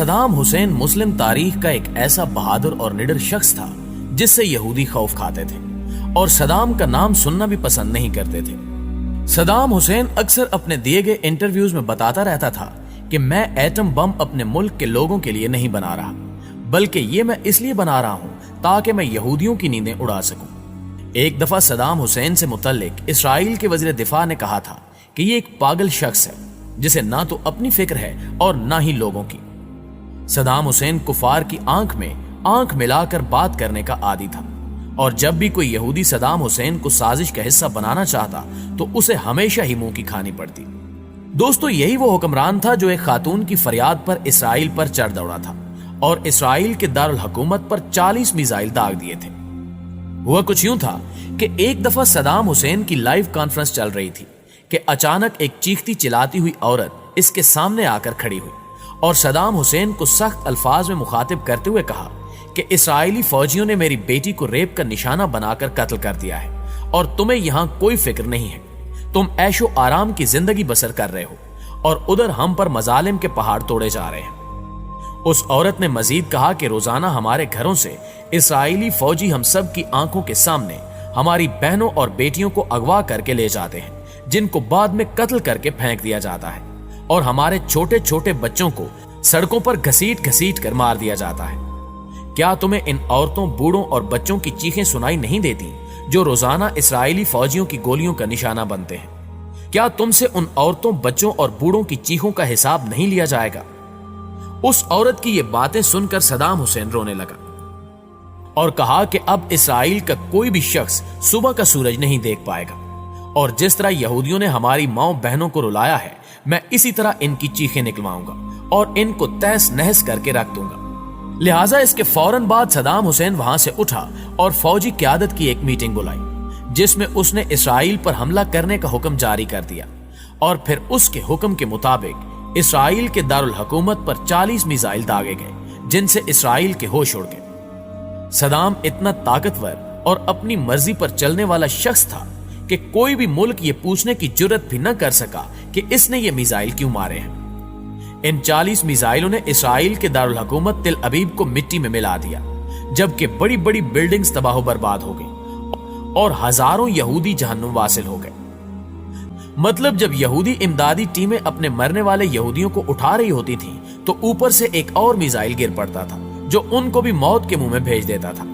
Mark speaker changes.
Speaker 1: Saddam Hussein مسلم تاریخ کا ایک ایسا بہادر اور نڈر شخص تھا جس سے یہودی خوف کھاتے تھے اور صدام کا نام سننا بھی پسند نہیں کرتے تھے۔ صدام حسین اکثر اپنے دیے گئے انٹرویوز میں بتاتا رہتا تھا کہ میں ایٹم بم اپنے ملک کے لوگوں کے لیے نہیں بنا رہا، بلکہ یہ میں اس لیے بنا رہا ہوں تاکہ میں یہودیوں کی نیندیں اڑا سکوں۔ ایک دفعہ صدام حسین سے متعلق اسرائیل کے وزیر دفاع نے کہا تھا کہ یہ ایک پاگل شخص ہے جسے نہ تو اپنی فکر ہے اور نہ ہی لوگوں کی۔ صدام حسین کفار کی آنکھ میں آنکھ ملا کر بات کرنے کا عادی تھا، اور جب بھی کوئی یہودی صدام حسین کو سازش کا حصہ بنانا چاہتا تو اسے ہمیشہ ہی منہ کی کھانی پڑتی۔ دوستو، یہی وہ حکمران تھا جو ایک خاتون کی فریاد پر اسرائیل پر چڑھ دوڑا تھا اور اسرائیل کے دارالحکومت پر 40 میزائل داغ دیے تھے۔ ہوا کچھ یوں تھا کہ ایک دفعہ صدام حسین کی لائیو کانفرنس چل رہی تھی کہ اچانک ایک چیختی چلاتی ہوئی عورت اس کے سامنے آ کر کھڑی ہوئی اور صدام حسین کو سخت الفاظ میں مخاطب کرتے ہوئے کہا کہ اسرائیلی فوجیوں نے میری بیٹی کو ریپ کا نشانہ بنا کر قتل کر دیا ہے اور تمہیں یہاں کوئی فکر نہیں ہے، تم عیش و آرام کی زندگی بسر کر رہے ہو اور ادھر ہم پر مظالم کے پہاڑ توڑے جا رہے ہیں۔ اس عورت نے مزید کہا کہ روزانہ ہمارے گھروں سے اسرائیلی فوجی ہم سب کی آنکھوں کے سامنے ہماری بہنوں اور بیٹیوں کو اغوا کر کے لے جاتے ہیں، جن کو بعد میں قتل کر کے پھینک دیا جاتا ہے، اور ہمارے چھوٹے چھوٹے بچوں کو سڑکوں پر گھسیٹ گھسیٹ کر مار دیا جاتا ہے۔ کیا تمہیں ان عورتوں، بوڑھوں اور بچوں کی چیخیں سنائی نہیں دیتی جو روزانہ اسرائیلی فوجیوں کی گولیوں کا نشانہ بنتے ہیں؟ کیا تم سے ان عورتوں، بچوں اور بوڑھوں کی چیخوں کا حساب نہیں لیا جائے گا؟ اس عورت کی یہ باتیں سن کر صدام حسین رونے لگا اور کہا کہ اب اسرائیل کا کوئی بھی شخص صبح کا سورج نہیں دیکھ پائے گا، اور جس طرح یہودیوں نے ہماری ماؤں بہنوں کو رلایا ہے، میں اسی طرح ان کی چیخیں نکلواؤں گا اور ان کو تہس نہس کر کے رکھ دوں گا۔ لہٰذا اس کے فوراً بعد صدام حسین وہاں سے اٹھا اور فوجی قیادت کی ایک میٹنگ بلائی جس میں اس نے اسرائیل پر حملہ کرنے کا حکم جاری کر دیا، اور پھر اس کے حکم کے مطابق اسرائیل کے دارالحکومت پر 40 میزائل داغے گئے جن سے اسرائیل کے ہوش اڑ گئے۔ صدام اتنا طاقتور اور اپنی مرضی پر چلنے والا شخص تھا کہ کوئی بھی ملک یہ پوچھنے کی جرت بھی نہ کر سکا کہ اس نے یہ میزائل کیوں مارے ہیں۔ ان 40 میزائلوں نے اسرائیل کے دارالحکومت تل ابیب کو مٹی میں ملا دیا، جبکہ بڑی بڑی بلڈنگز تباہ و برباد ہو گئی اور ہزاروں یہودی جہنم واصل ہو گئے۔ مطلب جب یہودی امدادی ٹیمیں اپنے مرنے والے یہودیوں کو اٹھا رہی ہوتی تھیں تو اوپر سے ایک اور میزائل گر پڑتا تھا جو ان کو بھی موت کے منہ میں بھیج دیتا تھا۔